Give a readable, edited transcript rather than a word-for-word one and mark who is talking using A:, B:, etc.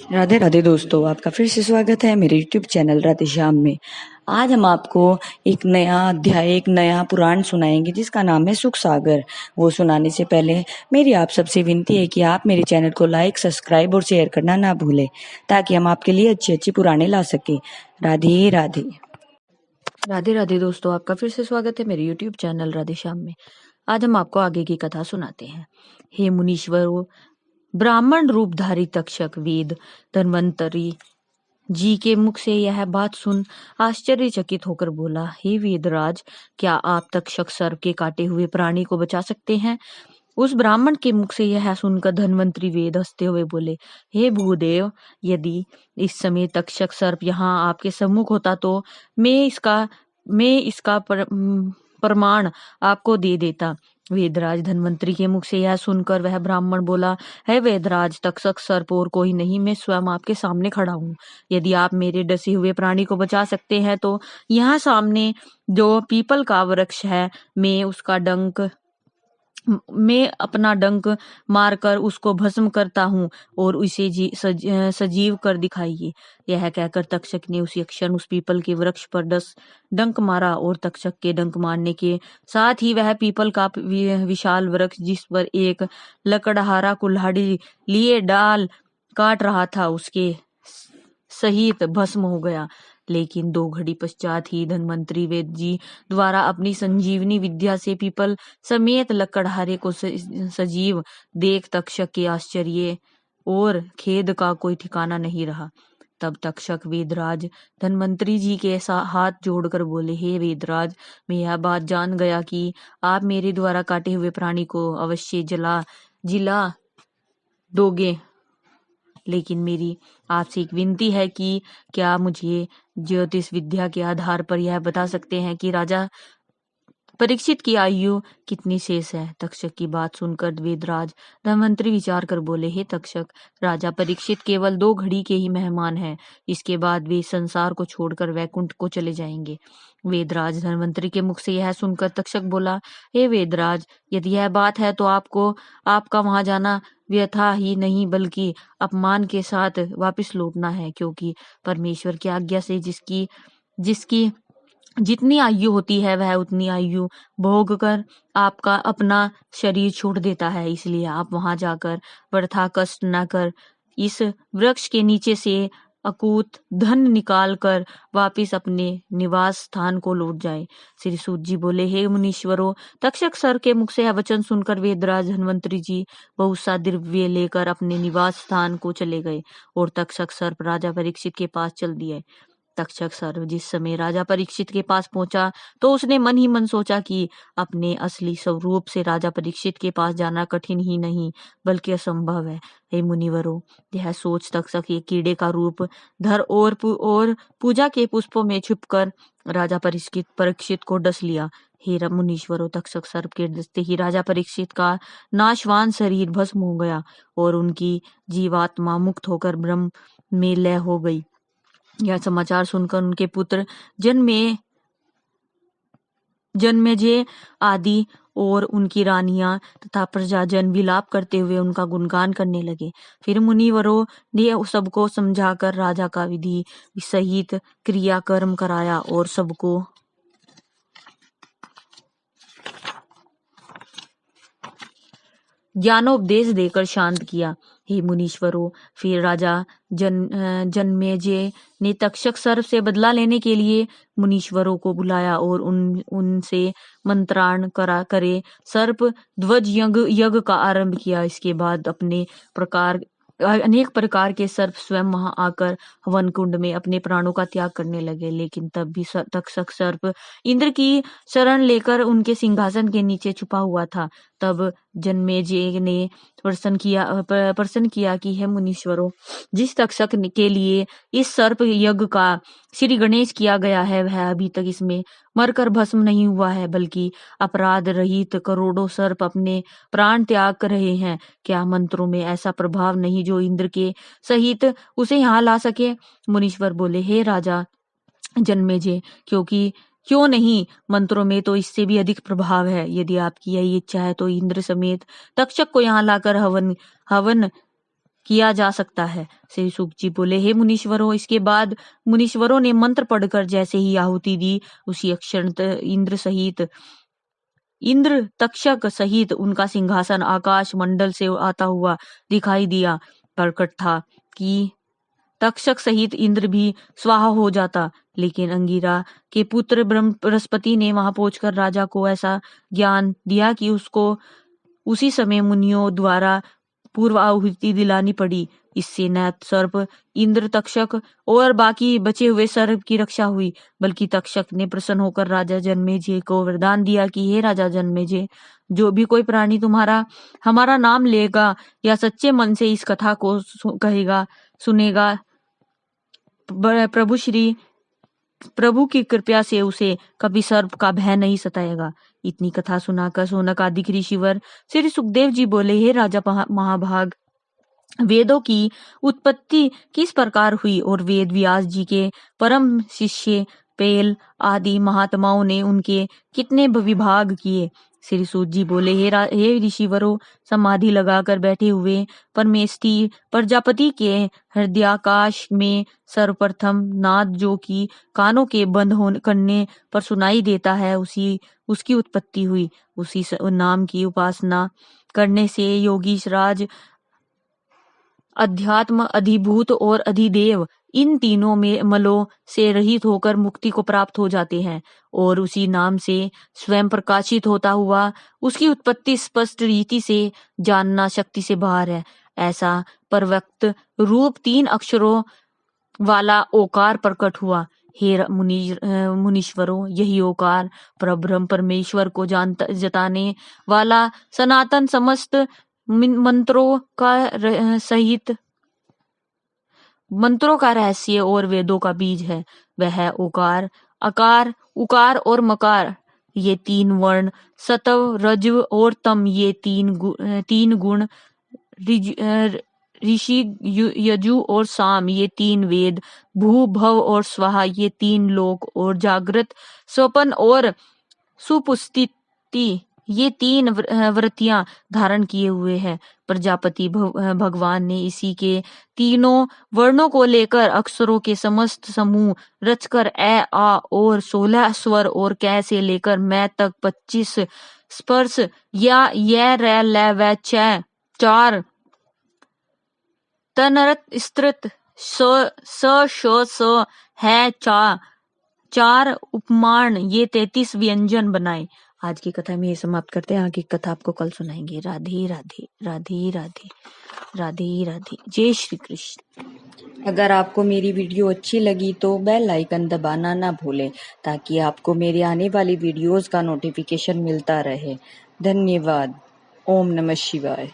A: राधे राधे दोस्तों, आपका फिर से स्वागत है मेरे YouTube चैनल राधे श्याम में। आज हम आपको एक नया अध्याय, एक नया पुराण सुनाएंगे जिसका नाम है सुख सागर। वो सुनाने से पहले मेरी आप सबसे विनती है कि आप मेरे चैनल को लाइक, सब्सक्राइब और शेयर करना ना भूलें, ताकि हम आपके लिए अच्छी अच्छी पुराणे ला सके। राधे राधे। राधे राधे दोस्तों, आपका फिर से स्वागत है मेरे YouTube चैनल राधे श्याम में। आज हम आपको आगे की कथा सुनाते हैं। हे मुनीश्वरों, ब्राह्मण रूपधारी तक्षक वेद धन्वंतरी जी के मुख से यह बात सुन आश्चर्यचकित होकर बोला, हे वेदराज, क्या आप तक्षक सर्प के काटे हुए प्राणी को बचा सकते हैं? उस ब्राह्मण के मुख से यह सुनकर धन्वंतरी वेद हंसते हुए बोले, हे भूदेव, यदि इस समय तक्षक सर्प यहाँ आपके सम्मुख होता तो मैं इसका प्रमाण आपको दे देता। वेदराज धन्वंतरी के मुख से यह सुनकर वह ब्राह्मण बोला, है वेदराज, तक्षक सर्प और कोई नहीं, मैं स्वयं आपके सामने खड़ा हूँ। यदि आप मेरे डसे हुए प्राणी को बचा सकते हैं तो यहाँ सामने जो पीपल का वृक्ष है, मैं अपना डंक मारकर उसको भस्म करता हूँ और उसे सजीव कर दिखाइए। यह कहकर तक्षक ने उसी क्षण उस पीपल के वृक्ष पर डंक मारा और तक्षक के डंक मारने के साथ ही वह पीपल का विशाल वृक्ष, जिस पर एक लकड़हारा कुल्हाड़ी लिए डाल काट रहा था, उसके सहित भस्म हो गया। लेकिन 2 घड़ी पश्चात ही धन्वंतरी वेद जी द्वारा अपनी संजीवनी विद्या से पीपल समेत लकड़हारे को सजीव देख तक्षक के आश्चर्य और खेद का कोई ठिकाना नहीं रहा। तब तक्षक वेदराज धन्वंतरी जी के हाथ जोड़कर बोले, हे वेदराज, मैं यह बात जान गया कि आप मेरे द्वारा काटे हुए प्राणी को अवश्य जिला दोगे, लेकिन मेरी आपसे एक विनती है कि क्या मुझे ज्योतिष विद्या के आधार पर यह बता सकते हैं कि राजा परीक्षित की आयु कितनी शेष है? तक्षक की बात सुनकर वेदराज धन्वंतरी विचार कर बोले, हे तक्षक, राजा परीक्षित केवल 2 घड़ी के ही मेहमान हैं। इसके बाद वे संसार को छोड़कर वैकुंठ को चले जाएंगे। वेदराज धन्वंतरी के मुख से यह सुनकर तक्षक बोला, हे वेदराज, यदि यह बात है तो आपका वहां जाना व्यथा ही नहीं बल्कि अपमान के साथ वापस लौटना है, क्योंकि परमेश्वर की आज्ञा से जिसकी जितनी आयु होती है वह उतनी आयु भोग कर आपका अपना शरीर छोड़ देता है। इसलिए आप वहां जाकर वृथा कष्ट न कर इस वृक्ष के नीचे से अकूत धन निकाल कर वापिस अपने निवास स्थान को लौट जाए। श्री सूत जी बोले, हे मुनीश्वरों, तक्षक सर के मुख से यह वचन सुनकर वेदराज धन्वंतरी जी बहुत सा द्रव्य लेकर अपने निवास स्थान को चले गए और तक्षक सर्प राजा परीक्षित के पास चल दिए। तक्षक सर्प जिस समय राजा परीक्षित के पास पहुंचा तो उसने मन ही मन सोचा कि अपने असली स्वरूप से राजा परीक्षित के पास जाना कठिन ही नहीं बल्कि असंभव है। हे मुनिवरों, यह सोच तक्षक एक कीड़े का रूप धर और पूजा के पुष्पों में छुपकर राजा परीक्षित को डस लिया। हे मुनीश्वरों, तक्षक सर्प के डसते ही राजा परीक्षित का नाशवान शरीर भस्म हो गया और उनकी जीवात्मा मुक्त होकर ब्रह्म में लय हो गई। यह समाचार सुनकर उनके पुत्र जन्मेजय आदि और उनकी रानियां तथा प्रजाजन विलाप करते हुए उनका गुणगान करने लगे। फिर मुनिवरों ने सबको समझाकर राजा का विधि सहित क्रियाकर्म कराया और सबको ज्ञानोपदेश देकर शांत किया। हे मुनीश्वरों, फिर राजा जन्मेजय ने तक्षक सर्प से बदला लेने के लिए मुनीश्वरों को बुलाया और उनसे मंत्राण करे सर्प ध्वज यज्ञ का आरंभ किया। इसके बाद अनेक प्रकार के सर्प स्वयं वहां आकर हवन कुंड में अपने प्राणों का त्याग करने लगे, लेकिन तब भी तक्षक सर्प इंद्र की शरण लेकर उनके सिंहासन के नीचे छुपा हुआ था। तब जन्मेजय ने प्रश्न किया कि हे मुनीश्वरों, जिस तक्षक के लिए इस सर्प यज्ञ का श्री गणेश किया गया है वह अभी तक इसमें मरकर भस्म नहीं हुआ है, बल्कि अपराध रहित करोड़ों सर्प अपने प्राण त्याग कर रहे हैं। क्या मंत्रों में ऐसा प्रभाव नहीं जो इंद्र के सहित उसे यहाँ ला सके? मुनीश्वर बोले, हे राजा जन्मेजय, क्यों नहीं, मंत्रों में तो इससे भी अधिक प्रभाव है। यदि आपकी यही इच्छा है तो इंद्र समेत तक्षक को यहाँ लाकर हवन किया जा सकता है। श्री शुक जी बोले, हे मुनीश्वरों। इसके बाद मुनीश्वरों ने मंत्र पढ़कर जैसे ही आहुति दी, उसी क्षण इंद्र तक्षक सहित उनका सिंहासन आकाश मंडल से आता हुआ दिखाई दिया। प्रकट था कि तक्षक सहित इंद्र भी स्वाहा हो जाता, लेकिन अंगिरा के पुत्र बृहस्पति ने वहां पहुंचकर राजा को ऐसा ज्ञान दिया कि उसको उसी समय मुनियों द्वारा पूर्व आहुति दिलानी पड़ी। इससे न सर्प, इंद्र, तक्षक और बाकी बचे हुए सर्प की रक्षा हुई, बल्कि तक्षक ने प्रसन्न होकर राजा जन्मेजय को वरदान दिया कि हे राजा जन्मेजय, जो भी कोई प्राणी हमारा नाम लेगा या सच्चे मन से इस कथा को कहेगा, सुनेगा, प्रभु की कृपा से उसे कभी सर्प का भय नहीं सताएगा। इतनी कथा सुनाकर शौनक आदि ऋषिवर श्री सुखदेव जी बोले, हे राजा महाभाग, वेदों की उत्पत्ति किस प्रकार हुई और वेद व्यास जी के परम शिष्य पेल आदि महात्माओं ने उनके कितने विभाग किए। श्री सूत जी बोले, हे ऋषिवरों, समाधि लगाकर बैठे हुए परमेष्ठी प्रजापति के हृदयाकाश में सर्वप्रथम नाद जो कि कानों के बंद करने पर सुनाई देता है, उसकी उत्पत्ति हुई। उसी नाम की उपासना करने से योगीश राज अध्यात्म, अधिभूत और अधिदेव इन तीनों में मलों से रहित होकर मुक्ति को प्राप्त हो जाते हैं और उसी नाम से स्वयं प्रकाशित होता हुआ उसकी उत्पत्ति स्पष्ट रीति से जानना शक्ति से बाहर है। ऐसा परव्यक्त रूप 3 अक्षरों वाला ओकार प्रकट हुआ। हे मुनीश्वरों, यही ओकार परब्रह्म परमेश्वर को जताने वाला सनातन समस्त मंत्रों का रहस्य और वेदों का बीज है। वह ओकार, अकार, उकार और मकार, ये 3 वर्ण, सत्व, रजव और तम, ये 3 गुण, ऋषि, यजु और साम, ये 3 वेद, भू, भव और स्वाहा, ये 3 लोक, और जागृत, स्वपन और सुपुस्तिति, ये 3 वृत्तियां धारण किए हुए हैं। प्रजापति भगवान ने इसी के तीनों वर्णों को लेकर अक्षरों के समस्त समूह रचकर ए, आ और 16 स्वर और कै से लेकर मैं तक 25 स्पर्श या य, र, ल, व, छ 4 तनरत स्तृत स, श, है 4 उपमान, ये 33 व्यंजन बनाए। आज की कथा में ये समाप्त करते हैं। आगे की कथा आपको कल सुनाएंगे। राधे राधे राधे राधे राधे राधे। जय श्री कृष्ण।
B: अगर आपको मेरी वीडियो अच्छी लगी तो बेल आइकन दबाना ना भूलें, ताकि आपको मेरे आने वाली वीडियोस का नोटिफिकेशन मिलता रहे। धन्यवाद। ओम नमः शिवाय।